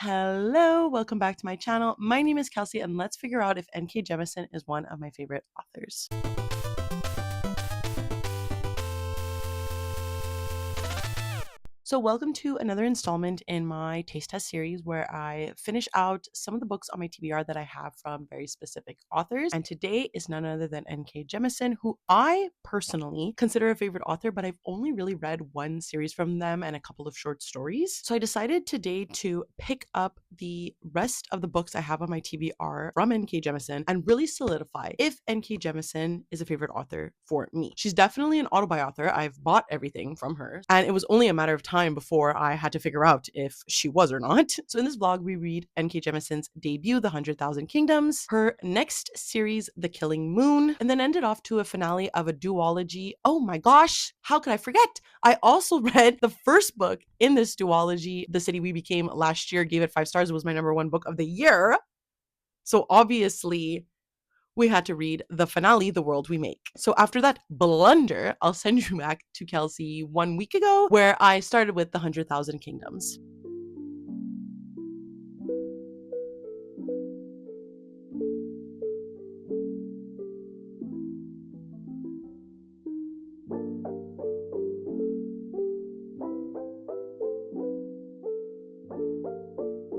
Hello, welcome back to my channel. My name is Kelsey, and let's figure out if N.K. Jemisin is one of my favorite authors. So welcome to another installment in my taste test series where I finish out some of the books on my TBR that I have from very specific authors. And today is none other than N.K. Jemisin, who I personally consider a favorite author, but I've only really read one series from them and a couple of short stories. So I decided today to pick up the rest of the books I have on my TBR from N.K. Jemisin and really solidify if N.K. Jemisin is a favorite author for me. She's definitely an autobi author. I've bought everything from her, and it was only a matter of time before I had to figure out if she was or not. So in this vlog, we read N.K. Jemisin's debut, The 100,000 Kingdoms, her next series, The Killing Moon, and then ended off to a finale of a duology. Oh my gosh, how could I forget? I also read the first book in this duology, The City We Became, last year, gave it 5 stars. It was my #1 book of the year. So obviously, we had to read the finale, The World We Make. So after that blunder, I'll send you back to Kelsey 1 week ago, where I started with The 100,000 Kingdoms.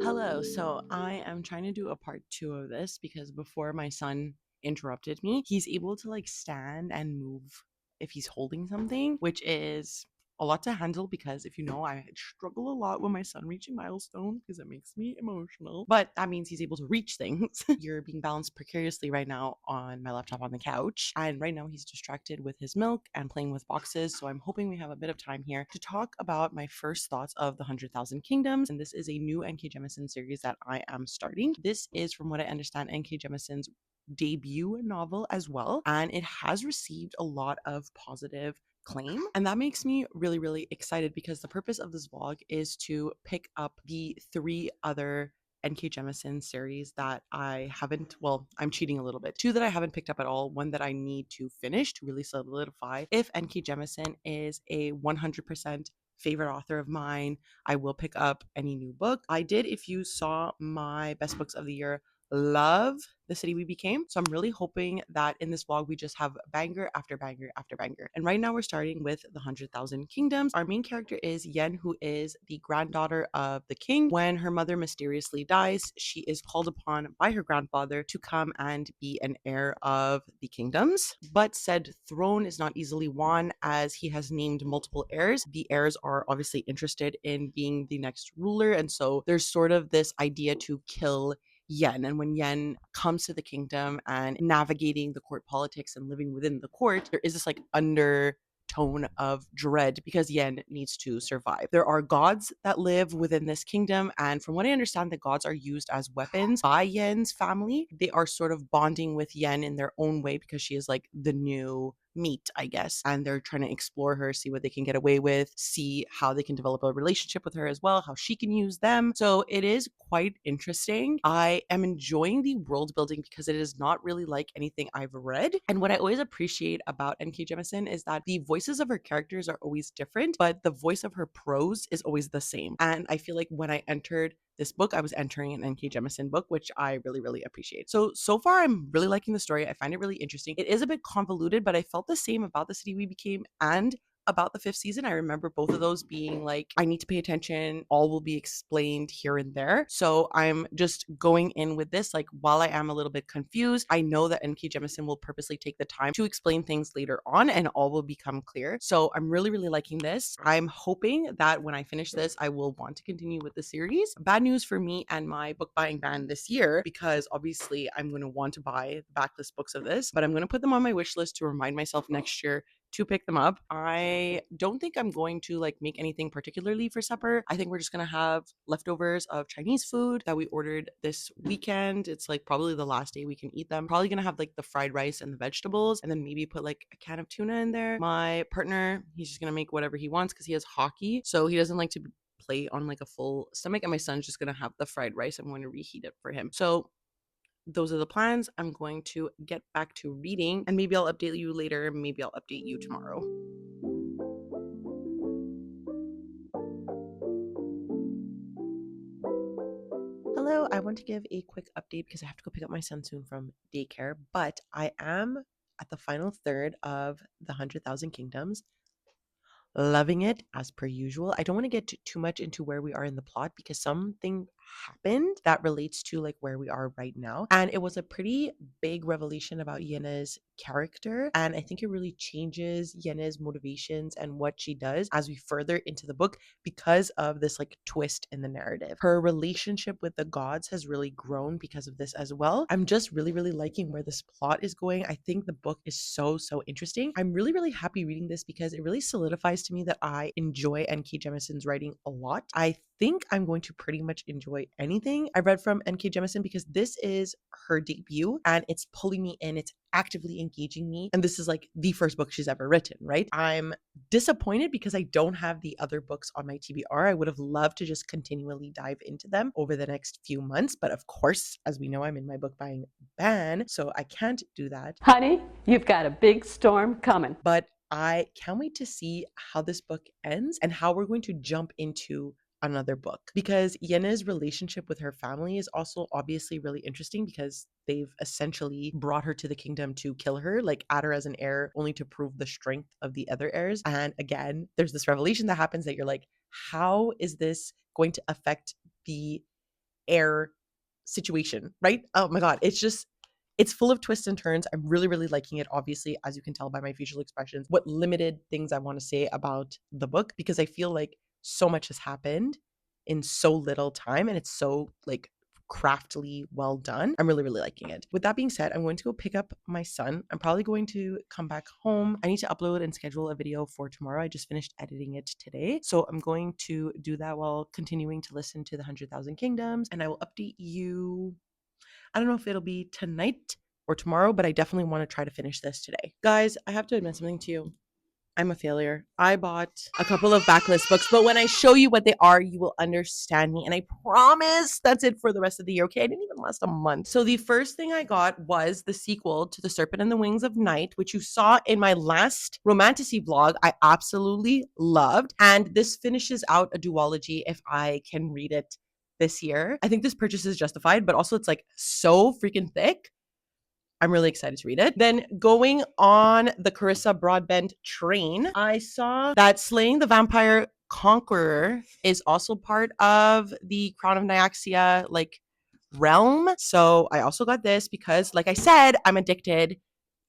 Hello, so I am trying to do a part 2 of this because before my son interrupted me, he's able to like stand and move if he's holding something, which is a lot to handle because if you know, I struggle a lot with my son reaching milestones because it makes me emotional. But that means he's able to reach things. You're being balanced precariously right now on my laptop on the couch. And right now he's distracted with his milk and playing with boxes. So I'm hoping we have a bit of time here to talk about my first thoughts of The 100,000 Kingdoms. And this is a new N.K. Jemisin series that I am starting. This is, from what I understand, N.K. Jemisin's debut novel as well. And it has received a lot of positive claim, and that makes me really excited because the purpose of this vlog is to pick up the 3 other N.K. Jemisin series that I haven't, well, I'm cheating a little bit. 2 that I haven't picked up at all, 1 that I need to finish to really solidify if N.K. Jemisin is a 100% favorite author of mine. I will pick up any new book. I did, if you saw my best books of the year, love The City We Became. So I'm really hoping that in this vlog we just have banger after banger after banger. And right now we're starting with The 100,000 Kingdoms. Our main character is Yen, who is the granddaughter of the king. When her mother mysteriously dies, she is called upon by her grandfather to come and be an heir of the kingdoms. But said throne is not easily won as he has named multiple heirs. The heirs are obviously interested in being the next ruler, and so there's sort of this idea to kill Yen. And when Yen comes to the kingdom and navigating the court politics and living within the court, there is this like undertone of dread because Yen needs to survive. There are gods that live within this kingdom, and from what I understand, the gods are used as weapons by Yen's family. They are sort of bonding with Yen in their own way because she is like the new meet, I guess, and they're trying to explore her, see what they can get away with, see how they can develop a relationship with her as well, how she can use them. So it is quite interesting. I am enjoying the world building because it is not really like anything I've read. And what I always appreciate about N.K. Jemisin is that the voices of her characters are always different, but the voice of her prose is always the same. And I feel like when I entered this book, I was entering an N.K. Jemisin book, which I really appreciate. So far, I'm really liking the story. I find it really interesting. It is a bit convoluted, but I felt the same about The City We Became and about the 5th season. I remember both of those being like, I need to pay attention. All will be explained here and there. So I'm just going in with this. Like, while I am a little bit confused, I know that N.K. Jemisin will purposely take the time to explain things later on and all will become clear. So I'm really liking this. I'm hoping that when I finish this, I will want to continue with the series. Bad news for me and my book buying ban this year, because obviously I'm going to want to buy the backlist books of this, but I'm going to put them on my wish list to remind myself next year to pick them up. I don't think I'm going to like make anything particularly for supper. I think we're just gonna have leftovers of Chinese food that we ordered this weekend. It's like probably the last day we can eat them. Probably gonna have like the fried rice and the vegetables, and then maybe put like a can of tuna in there. My partner, he's just gonna make whatever he wants because he has hockey, so he doesn't like to play on like a full stomach, and my son's just gonna have the fried rice. I'm going to reheat it for him. So those are the plans. I'm going to get back to reading, and maybe I'll update you later. Maybe I'll update you tomorrow. Hello, I want to give a quick update because I have to go pick up my son soon from daycare, but I am at the final third of the 100,000 Kingdoms. Loving it as per usual. I don't want to get too much into where we are in the plot because something happened that relates to like where we are right now. And it was a pretty big revelation about Yenne's character. And I think it really changes Yenne's motivations and what she does as we further into the book because of this like twist in the narrative. Her relationship with the gods has really grown because of this as well. I'm just really, really liking where this plot is going. I think the book is so interesting. I'm really, really happy reading this because it really solidifies to me that I enjoy N.K. Jemisin's writing a lot. I think I'm going to pretty much enjoy anything I read from N.K. Jemisin because this is her debut and it's pulling me in. It's actively engaging me. And this is like the first book she's ever written, right? I'm disappointed because I don't have the other books on my TBR. I would have loved to just continually dive into them over the next few months. But of course, as we know, I'm in my book buying ban, so I can't do that. Honey, you've got a big storm coming. But I can't wait to see how this book ends and how we're going to jump into another book because Yenne's relationship with her family is also obviously really interesting because they've essentially brought her to the kingdom to kill her, like add her as an heir only to prove the strength of the other heirs. And again, there's this revelation that happens that you're like, how is this going to affect the heir situation, right? Oh my God, it's full of twists and turns. I'm really, really liking it. Obviously, as you can tell by my facial expressions, what limited things I want to say about the book, because I feel like so much has happened in so little time and it's so like craftily well done. I'm really, really liking it. With that being said, I'm going to go pick up my son. I'm probably going to come back home. I need to upload and schedule a video for tomorrow. I just finished editing it today. So I'm going to do that while continuing to listen to the 100,000 Kingdoms, and I will update you. I don't know if it'll be tonight or tomorrow, but I definitely want to try to finish this today. Guys, I have to admit something to you. I'm a failure. I bought a couple of backlist books, but when I show you what they are, you will understand me. And I promise that's it for the rest of the year. Okay, I didn't even last a month. So the first thing I got was the sequel to The Serpent and the Wings of Night, which you saw in my last Romantasy vlog. I absolutely loved. And this finishes out a duology if I can read it this year. I think this purchase is justified, but also it's like so freaking thick. I'm really excited to read it. Then going on the Carissa Broadbent train, I saw that Slaying the Vampire Conqueror is also part of the Crown of Nyaxia like realm. So I also got this because, like I said, I'm addicted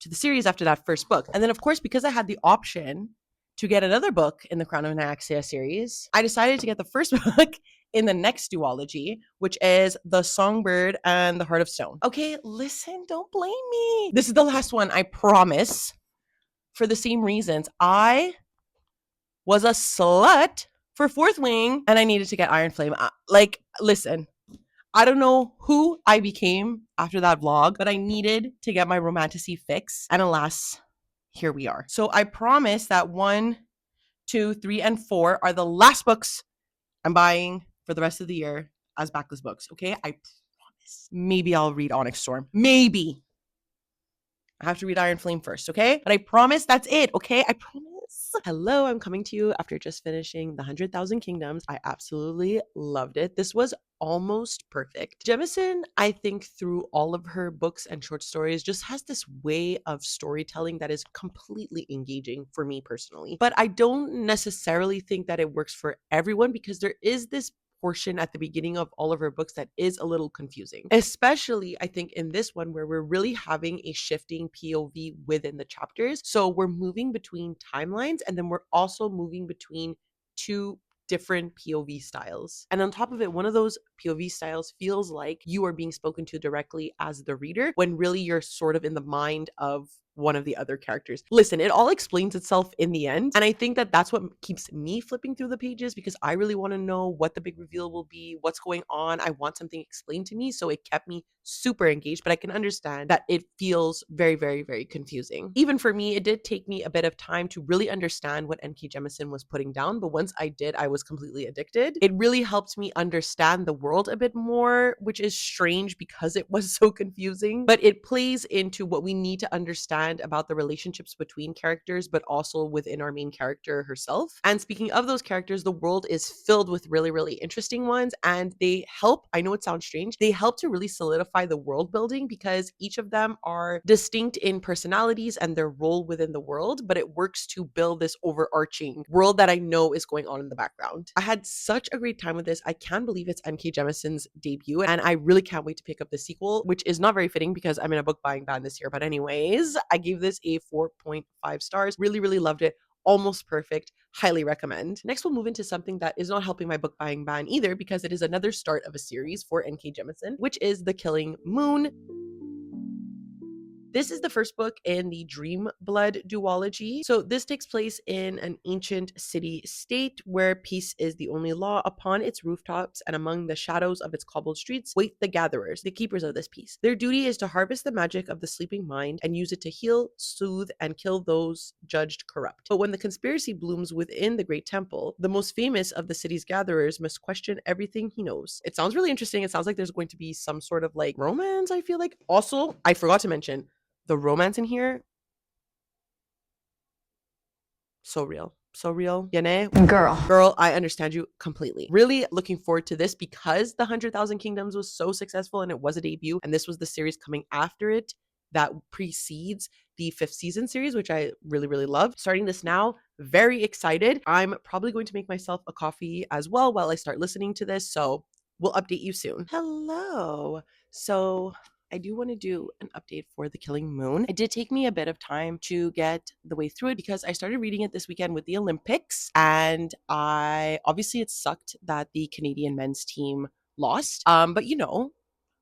to the series after that first book. And then, of course, because I had the option to get another book in the Crown of Nyaxia series, I decided to get the first book in the next duology, which is The Songbird and the Heart of Stone. Okay, listen, don't blame me. This is the last one, I promise. For the same reasons, I was a slut for Fourth Wing and I needed to get Iron Flame. Listen, I don't know who I became after that vlog, but I needed to get my Romantasy fix. And alas, here we are. So I promise that 1, 2, 3, and 4 are the last books I'm buying for the rest of the year as backlist books. Okay, I promise. Maybe I'll read Onyx Storm. Maybe. I have to read Iron Flame first, okay? But I promise that's it, okay? I promise. Hello, I'm coming to you after just finishing the 100,000 Kingdoms. I absolutely loved it. This was almost perfect. Jemisin, I think through all of her books and short stories, just has this way of storytelling that is completely engaging for me personally. But I don't necessarily think that it works for everyone because there is this portion at the beginning of all of her books that is a little confusing, especially I think in this one where we're really having a shifting POV within the chapters. So we're moving between timelines and then we're also moving between two different POV styles. And on top of it, one of those POV styles feels like you are being spoken to directly as the reader when really you're sort of in the mind of one of the other characters. Listen, it all explains itself in the end. And I think that that's what keeps me flipping through the pages because I really want to know what the big reveal will be, what's going on. I want something explained to me. So it kept me super engaged, but I can understand that it feels very, very, very confusing. Even for me, it did take me a bit of time to really understand what NK Jemisin was putting down, but once I did, I was completely addicted. It really helped me understand the world a bit more, which is strange because it was so confusing, but it plays into what we need to understand about the relationships between characters, but also within our main character herself. And speaking of those characters, the world is filled with really, really interesting ones, and they help, I know it sounds strange, they help to really solidify the world building because each of them are distinct in personalities and their role within the world, but it works to build this overarching world that I know is going on in the background. I had such a great time with this. I can't believe it's NK Jemisin's debut, and I really can't wait to pick up the sequel, which is not very fitting because I'm in a book buying ban this year. But anyways, I gave this a 4.5 stars. Really, really loved it. Almost perfect. Highly recommend. Next, we'll move into something that is not helping my book buying ban either because it is another start of a series for NK Jemisin, which is The Killing Moon. This is the first book in the Dream Blood duology. So this takes place in an ancient city-state where peace is the only law. Upon its rooftops and among the shadows of its cobbled streets wait the gatherers, the keepers of this peace. Their duty is to harvest the magic of the sleeping mind and use it to heal, soothe, and kill those judged corrupt. But when the conspiracy blooms within the great temple, the most famous of the city's gatherers must question everything he knows. It sounds really interesting. It sounds like there's going to be some sort of like romance, I feel like. Also, I forgot to mention, the romance in here, so real. So real. Yane, girl, I understand you completely. Really looking forward to this because The 100,000 Kingdoms was so successful and it was a debut, and this was the series coming after it that precedes the 5th season series, which I really, really love. Starting this now, very excited. I'm probably going to make myself a coffee as well while I start listening to this, so we'll update you soon. Hello. So I do want to do an update for The Killing Moon. It did take me a bit of time to get the way through it because I started reading it this weekend with the Olympics, and obviously it sucked that the Canadian men's team lost. But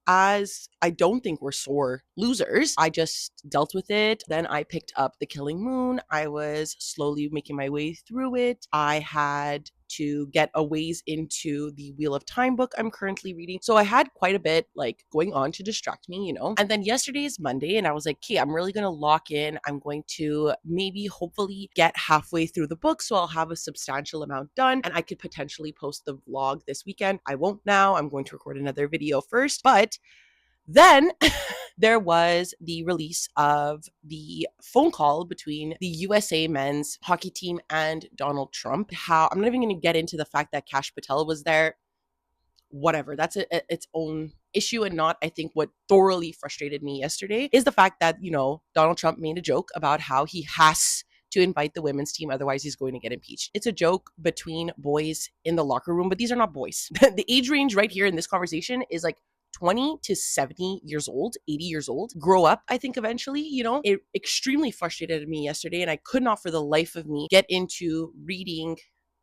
as I don't think we're sore losers, I just dealt with it. Then I picked up The Killing Moon. I was slowly making my way through it. I had to get a ways into the Wheel of Time book I'm currently reading. So I had quite a bit like going on to distract me, And then yesterday is Monday, and I was like, okay, I'm really going to lock in. I'm going to maybe hopefully get halfway through the book so I'll have a substantial amount done and I could potentially post the vlog this weekend. I won't now. I'm going to record another video first, but then there was the release of the phone call between the USA men's hockey team and Donald Trump. How I'm not even going to get into the fact that Kash Patel was there. Whatever, that's its own issue, and not, I think, what thoroughly frustrated me yesterday is the fact that, Donald Trump made a joke about how he has to invite the women's team, otherwise he's going to get impeached. It's a joke between boys in the locker room, but these are not boys. The age range right here in this conversation is like 20 to 70 years old, 80 years old, grow up, I think eventually, It extremely frustrated me yesterday, and I could not for the life of me get into reading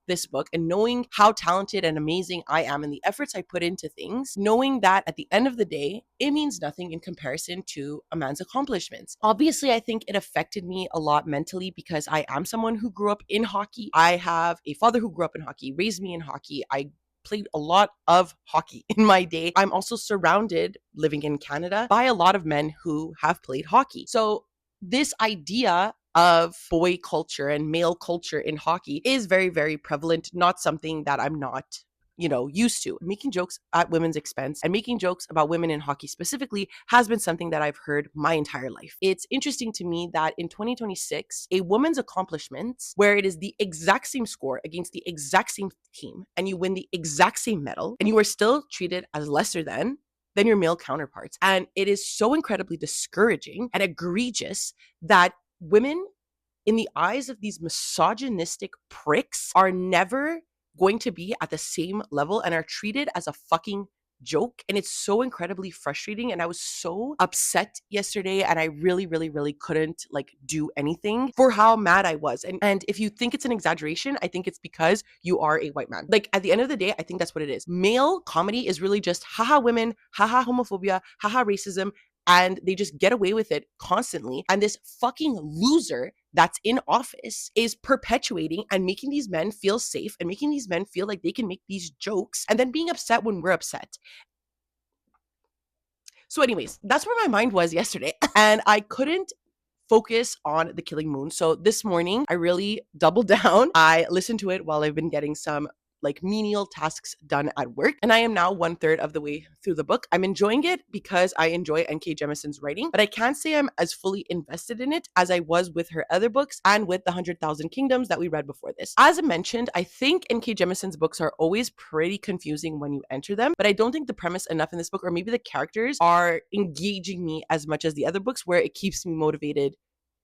this book and knowing how talented and amazing I am and the efforts I put into things, knowing that at the end of the day, it means nothing in comparison to a man's accomplishments. Obviously, I think it affected me a lot mentally because I am someone who grew up in hockey. I have a father who grew up in hockey, raised me in hockey. I played a lot of hockey in my day. I'm also surrounded, living in Canada, by a lot of men who have played hockey. So this idea of boy culture and male culture in hockey is very, very prevalent, not something that I'm not used to. Making jokes at women's expense and making jokes about women in hockey specifically has been something that I've heard my entire life. It's interesting to me that in 2026, a woman's accomplishments, where it is the exact same score against the exact same team, and you win the exact same medal, and you are still treated as lesser than your male counterparts. And it is so incredibly discouraging and egregious that women, in the eyes of these misogynistic pricks, are never going to be at the same level and are treated as a fucking joke. And it's so incredibly frustrating. And I was so upset yesterday, and I really, really, really couldn't do anything for how mad I was. And if you think it's an exaggeration, I think it's because you are a white man. At the end of the day, I think that's what it is. Male comedy is really just haha women, haha homophobia, haha racism, and they just get away with it constantly. And this fucking loser that's in office is perpetuating and making these men feel safe and making these men feel like they can make these jokes and then being upset when we're upset. So anyways, that's where my mind was yesterday. And I couldn't focus on the Killing Moon. So this morning, I really doubled down. I listened to it while I've been getting some like menial tasks done at work. And I am now 1/3 of the way through the book. I'm enjoying it because I enjoy N.K. Jemisin's writing, but I can't say I'm as fully invested in it as I was with her other books and with the 100,000 Kingdoms that we read before this. As I mentioned, I think N.K. Jemisin's books are always pretty confusing when you enter them, but I don't think the premise enough in this book, or maybe the characters, are engaging me as much as the other books where it keeps me motivated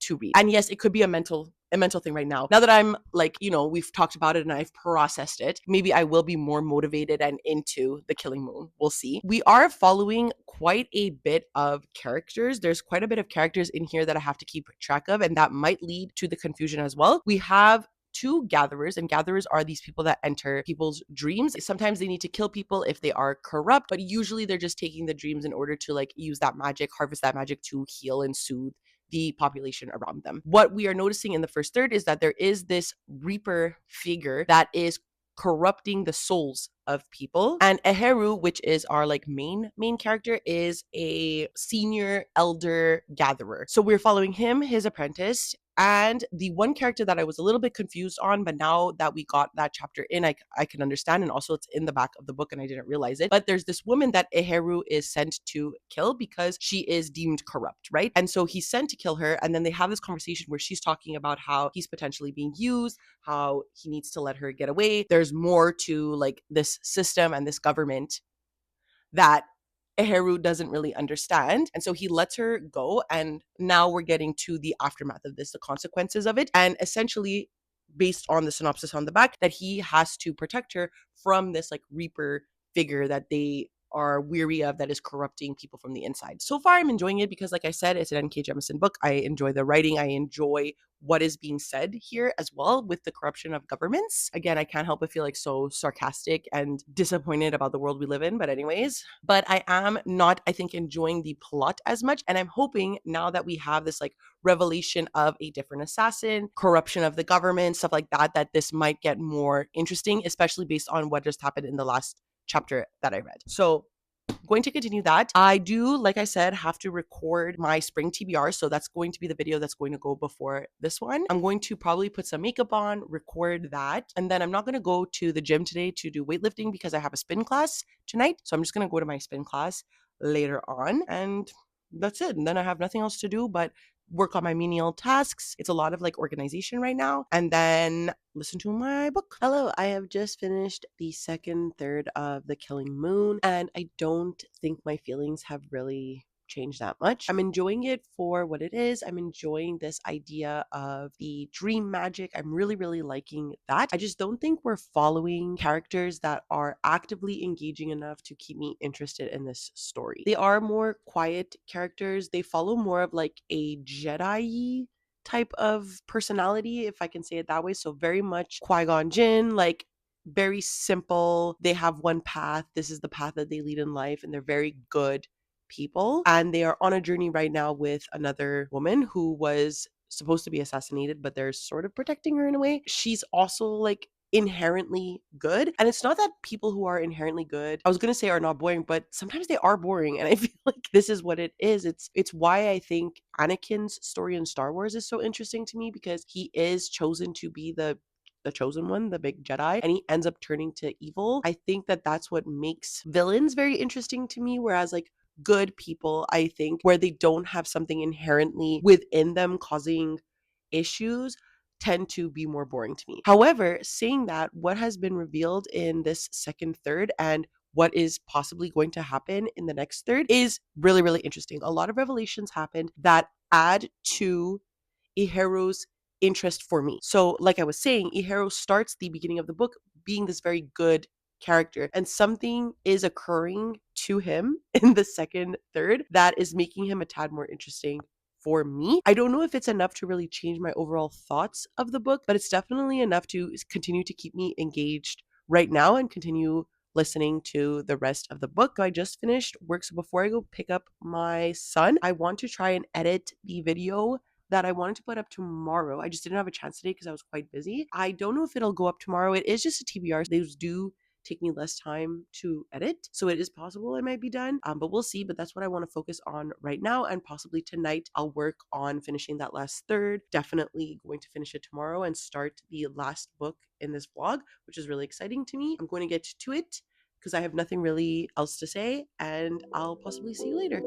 to read. And yes, it could be a mental thing right now. Now that I'm like, we've talked about it and I've processed it, maybe I will be more motivated and into the Killing Moon. We'll see. We are following quite a bit of characters. There's quite a bit of characters in here that I have to keep track of, and that might lead to the confusion as well. We have two gatherers, and gatherers are these people that enter people's dreams. Sometimes they need to kill people if they are corrupt, but usually they're just taking the dreams in order to like use that magic, harvest that magic to heal and soothe the population around them. What we are noticing in the first third is that there is this Reaper figure that is corrupting the souls of people, and Eheru, which is our like main character, is a senior elder gatherer. So we're following him, his apprentice, and the one character that I was a little bit confused on, but now that we got that chapter in, I can understand. And also it's in the back of the book and I didn't realize it. But there's this woman that Eheru is sent to kill because she is deemed corrupt, right? And so he's sent to kill her. And then they have this conversation where she's talking about how he's potentially being used, how he needs to let her get away. There's more to like this system and this government that Eheru doesn't really understand. And so he lets her go. And now we're getting to the aftermath of this, the consequences of it. And essentially, based on the synopsis on the back, that he has to protect her from this like Reaper figure that they are weary of, that is corrupting people from the inside. So far, I'm enjoying it because, like I said, it's an N.K. Jemisin book. I enjoy the writing. I enjoy what is being said here as well with the corruption of governments. Again, I can't help but feel like so sarcastic and disappointed about the world we live in. But anyways, but I am not, I think, enjoying the plot as much. And I'm hoping now that we have this like revelation of a different assassin, corruption of the government, stuff like that, that this might get more interesting, especially based on what just happened in the last chapter that I read. So going to continue that. I do, like I said, have to record my spring TBR. So that's going to be the video that's going to go before this one. I'm going to probably put some makeup on, record that. And then I'm not going to go to the gym today to do weightlifting because I have a spin class tonight. So I'm just going to go to my spin class later on. And that's it. And then I have nothing else to do but work on my menial tasks. It's a lot of like organization right now. And then listen to my book. Hello, I have just finished the second third of The Killing Moon, and I don't think my feelings have really changed that much. I'm enjoying it for what it is. I'm enjoying this idea of the dream magic. I'm really, really liking that. I just don't think we're following characters that are actively engaging enough to keep me interested in this story. They are more quiet characters. They follow more of like a Jedi type of personality, if I can say it that way. So very much Qui-Gon Jinn, like very simple. They have one path. This is the path that they lead in life, and they're very good people. And they are on a journey right now with another woman who was supposed to be assassinated, but they're sort of protecting her in a way. She's also like inherently good. And it's not that people who are inherently good, I was going to say are not boring, but sometimes they are boring. And I feel like this is what it is. It's why I think Anakin's story in Star Wars is so interesting to me, because he is chosen to be the chosen one, the big Jedi, and he ends up turning to evil. I think that that's what makes villains very interesting to me, whereas like good people, I think, where they don't have something inherently within them causing issues, tend to be more boring to me. However, saying that, what has been revealed in this second third and what is possibly going to happen in the next third is really, really interesting. A lot of revelations happened that add to Iheru's interest for me. So, like I was saying, Iheru starts the beginning of the book being this very good character, and something is occurring to him in the second third that is making him a tad more interesting for me. I don't know if it's enough to really change my overall thoughts of the book, but it's definitely enough to continue to keep me engaged right now and continue listening to the rest of the book. I just finished work, so before I go pick up my son, I want to try and edit the video that I wanted to put up tomorrow. I just didn't have a chance today because I was quite busy. I don't know if it'll go up tomorrow. It is just a TBR. They do take me less time to edit. So it is possible it might be done, but we'll see. But that's what I want to focus on right now. And possibly tonight, I'll work on finishing that last third. Definitely going to finish it tomorrow and start the last book in this vlog, which is really exciting to me. I'm going to get to it because I have nothing really else to say, and I'll possibly see you later.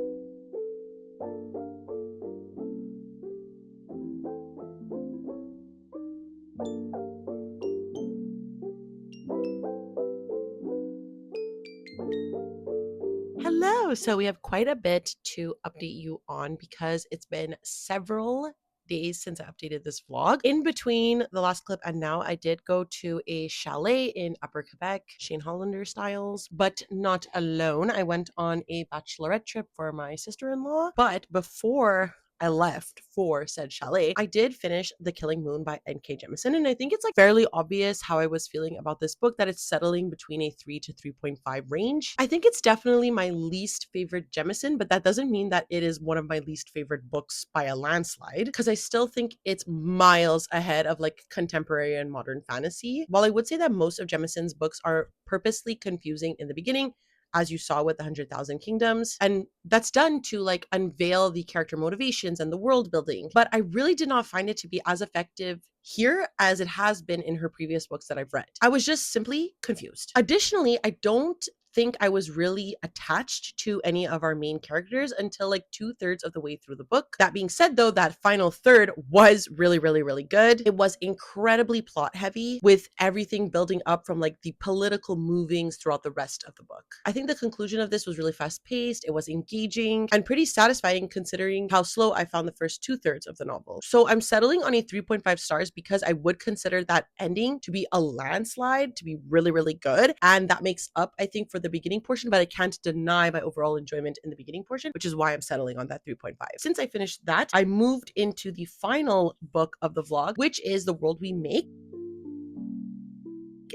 Hello. So we have quite a bit to update you on because it's been several days since I updated this vlog. In between the last clip and now, I did go to a chalet in Upper Quebec, Shane Hollander styles, but not alone. I went on a bachelorette trip for my sister-in-law, but before I left for said chalet, I did finish The Killing Moon by N.K. Jemisin, and I think it's like fairly obvious how I was feeling about this book, that it's settling between a 3 to 3.5 range. I think it's definitely my least favorite Jemisin, but that doesn't mean that it is one of my least favorite books by a landslide, because I still think it's miles ahead of like contemporary and modern fantasy. While I would say that most of Jemisin's books are purposely confusing in the beginning, as you saw with the 100,000 Kingdoms. And that's done to like unveil the character motivations and the world building. But I really did not find it to be as effective here as it has been in her previous books that I've read. I was just simply confused. Additionally, I don't think I was really attached to any of our main characters until like 2/3 of the way through the book. That being said, though, that final third was really, really, really good. It was incredibly plot heavy, with everything building up from like the political movings throughout the rest of the book. I think the conclusion of this was really fast paced, it was engaging, and pretty satisfying considering how slow I found the first 2/3 of the novel. So I'm settling on a 3.5 stars because I would consider that ending to be a landslide, to be really, really good. And that makes up, I think, for the beginning portion, but I can't deny my overall enjoyment in the beginning portion, which is why I'm settling on that 3.5. Since I finished that, I moved into the final book of the vlog, which is The World We Make.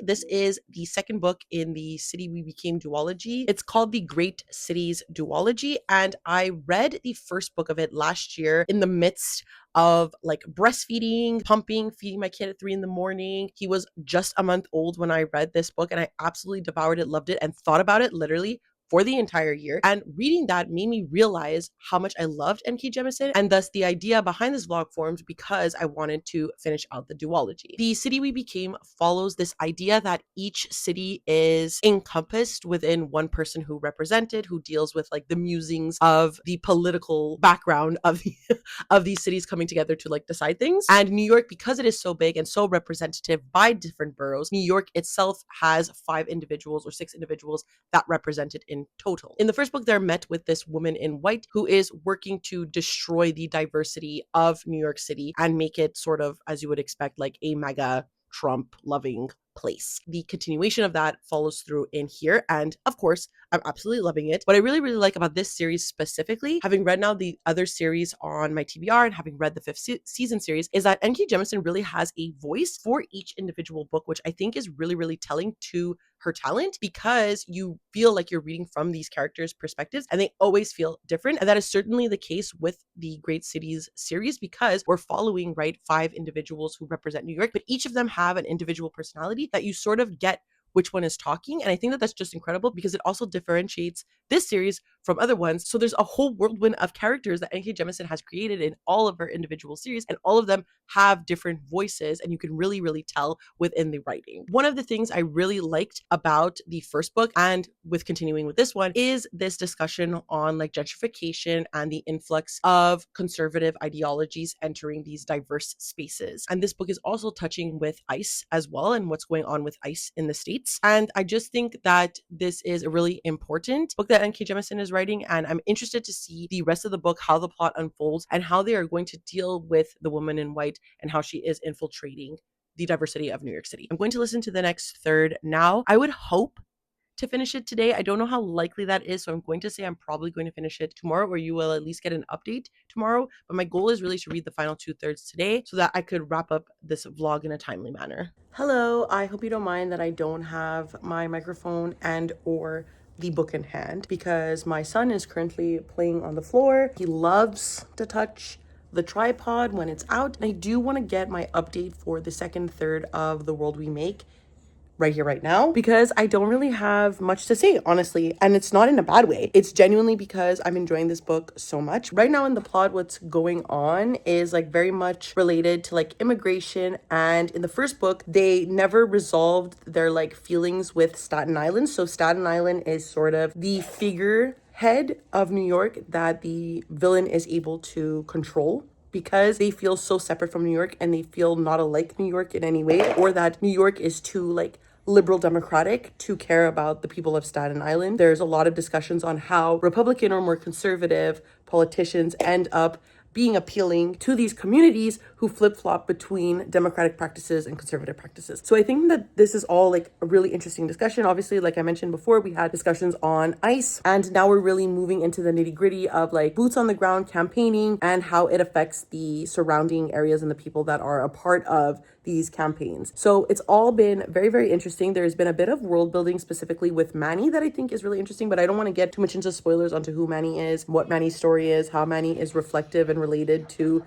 This is the second book in the City We Became duology. It's called the Great Cities duology, and I read the first book of it last year in the midst of like breastfeeding, pumping, feeding my kid at 3 a.m. He was just a month old when I read this book, and I absolutely devoured it, loved it, and thought about it literally for the entire year. And reading that made me realize how much I loved N.K. Jemisin, and thus the idea behind this vlog formed because I wanted to finish out the duology. The City We Became follows this idea that each city is encompassed within one person who represented, who deals with like the musings of the political background of the of these cities coming together to like decide things. And New York, because it is so big and so representative by different boroughs, New York itself has 5 individuals or 6 individuals that represented in total. In the first book, they're met with this woman in white who is working to destroy the diversity of New York City and make it sort of, as you would expect, like a mega Trump loving place. The continuation of that follows through in here, and of course I'm absolutely loving it. What I really, really like about this series specifically, having read now the other series on my TBR and having read the 5th season series, is that N.K. Jemisin really has a voice for each individual book, which I think is really, really telling to her talent, because you feel like you're reading from these characters' perspectives and they always feel different. And that is certainly the case with the Great Cities series, because we're following, right, 5 individuals who represent New York, but each of them have an individual personality that you sort of get which one is talking. And I think that that's just incredible because it also differentiates this series from other ones. So there's a whole whirlwind of characters that N.K. Jemisin has created in all of her individual series, and all of them have different voices, and you can really, really tell within the writing. One of the things I really liked about the first book, and with continuing with this one, is this discussion on like gentrification and the influx of conservative ideologies entering these diverse spaces. And this book is also touching with ICE as well, and what's going on with ICE in the States. And I just think that this is a really important book that N.K. Jemisin is writing, and I'm interested to see the rest of the book, how the plot unfolds, and how they are going to deal with the woman in white and how she is infiltrating the diversity of New York City. I'm going to listen to the next third now. I would hope to finish it today. I don't know how likely that is, so I'm going to say I'm probably going to finish it tomorrow, or you will at least get an update tomorrow. But my goal is really to read the final 2/3 today so that I could wrap up this vlog in a timely manner. Hello, I hope you don't mind that I don't have my microphone and or the book in hand, because my son is currently playing on the floor. He loves to touch the tripod when it's out. And I do want to get my update for the second third of The World We Make right here, right now, because I don't really have much to say, honestly. And it's not in a bad way. It's genuinely because I'm enjoying this book so much. Right now in the plot, what's going on is like very much related to like immigration. And in the first book, they never resolved their like feelings with Staten Island. So Staten Island is sort of the figurehead of New York that the villain is able to control, because they feel so separate from New York and they feel not alike New York in any way, or that New York is too like liberal democratic to care about the people of Staten Island. There's a lot of discussions on how Republican or more conservative politicians end up being appealing to these communities who flip-flop between democratic practices and conservative practices. So I think that this is all like a really interesting discussion. Obviously, like I mentioned before, we had discussions on ICE, and now we're really moving into the nitty-gritty of like boots on the ground campaigning and how it affects the surrounding areas and the people that are a part of these campaigns. So it's all been very, very interesting. There's been a bit of world building specifically with Manny that I think is really interesting, but I don't want to get too much into spoilers onto who Manny is, what Manny's story is, how Manny is reflective and related to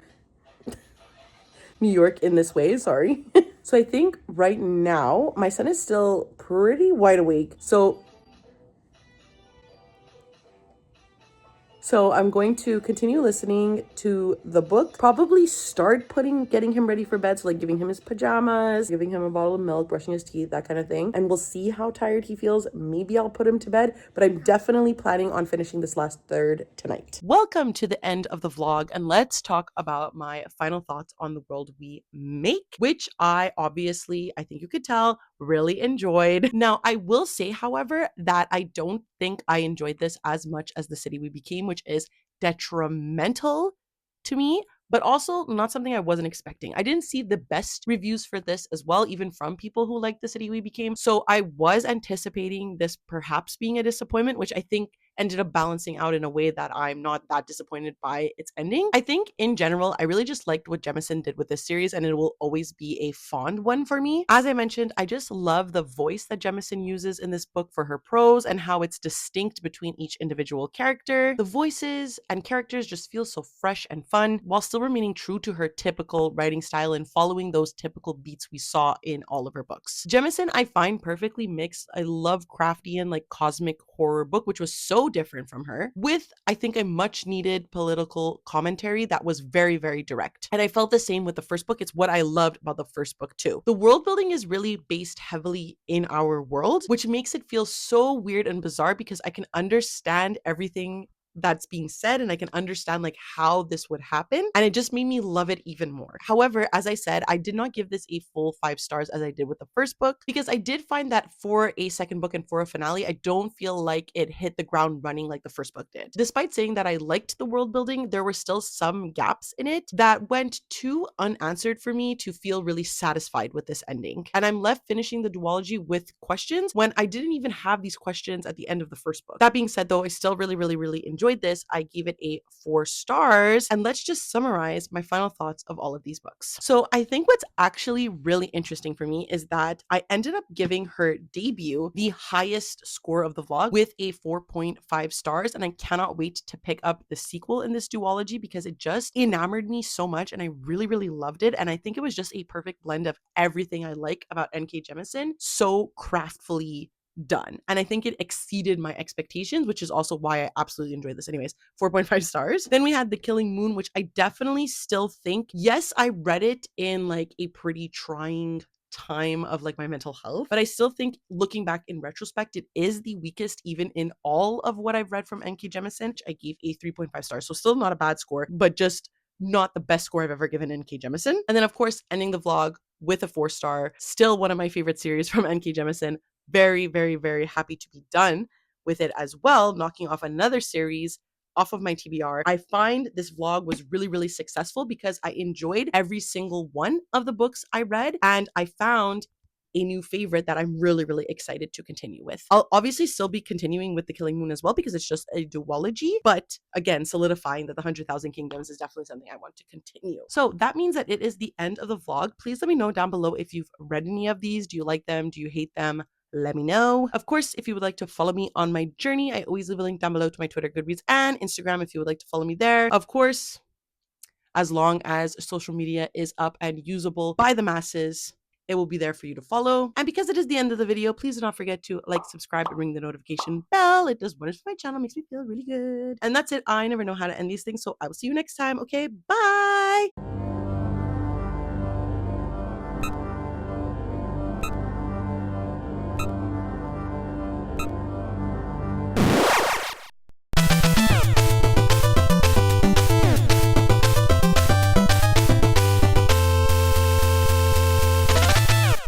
New York in this way. Sorry. So I think right now my son is still pretty wide awake. So I'm going to continue listening to the book, probably start getting him ready for bed. So like giving him his pajamas, giving him a bottle of milk, brushing his teeth, that kind of thing. And we'll see how tired he feels. Maybe I'll put him to bed, but I'm definitely planning on finishing this last third tonight. Welcome to the end of the vlog, and let's talk about my final thoughts on the world we make, which I think you could tell, really enjoyed. Now, I will say, however, that I don't think I enjoyed this as much as The City We Became, which is detrimental to me, but also not something I wasn't expecting. I didn't see the best reviews for this as well, even from people who like The City We Became. So I was anticipating this perhaps being a disappointment, which I think ended up balancing out in a way that I'm not that disappointed by its ending. I think in general, I really just liked what Jemisin did with this series, and it will always be a fond one for me. As I mentioned, I just love the voice that Jemisin uses in this book for her prose and how it's distinct between each individual character. The voices and characters just feel so fresh and fun while still remaining true to her typical writing style and following those typical beats we saw in all of her books. Jemisin, I find perfectly mixed a Lovecraftian, like cosmic horror book, which was so different from her, with I think a much needed political commentary that was very, very direct. And I felt the same with the first book. It's what I loved about the first book too. The world building is really based heavily in our world, which makes it feel so weird and bizarre because I can understand everything that's being said and I can understand like how this would happen, and it just made me love it even more. However, as I said, I did not give this a full 5 stars as I did with the first book, because I did find that for a second book and for a finale, I don't feel like it hit the ground running like the first book did. Despite saying that I liked the world building, there were still some gaps in it that went too unanswered for me to feel really satisfied with this ending, and I'm left finishing the duology with questions when I didn't even have these questions at the end of the first book. That being said, though, I still really enjoyed this. I gave it a 4 stars, and let's just summarize my final thoughts of all of these books. So I think what's actually really interesting for me is that I ended up giving her debut the highest score of the vlog with a 4.5 stars, and I cannot wait to pick up the sequel in this duology because it just enamored me so much and I really loved it, and I think it was just a perfect blend of everything I like about N.K. Jemisin, so craftfully done. And I think it exceeded my expectations, which is also why I absolutely enjoyed this. Anyways, 4.5 stars. Then we had The Killing Moon, which I definitely still think, yes, I read it in like a pretty trying time of like my mental health, but I still think looking back in retrospect, it is the weakest even in all of what I've read from N.K. Jemisin, which I gave a 3.5 stars. So still not a bad score, but just not the best score I've ever given N.K. Jemisin. And then of course, ending the vlog with a 4 star, still one of my favorite series from N.K. Jemisin. Very happy to be done with it as well, knocking off another series off of my TBR. I find this vlog was really successful because I enjoyed every single one of the books I read, and I found a new favorite that I'm really excited to continue with. I'll obviously still be continuing with The Killing Moon as well because it's just a duology, but again, solidifying that the 100,000 Kingdoms is definitely something I want to continue. So that means that it is the end of the vlog. Please let me know down below if you've read any of these. Do you like them? Do you hate them? Let me know. Of course, if you would like to follow me on my journey, I always leave a link down below to my Twitter, Goodreads, and Instagram if you would like to follow me there. Of course, as long as social media is up and usable by the masses, it will be there for you to follow. And because it is the end of the video, please do not forget to like, subscribe, and ring the notification bell. It does wonders for my channel, makes me feel really good. And that's it. I never know how to end these things, so I will see you next time. Okay, bye.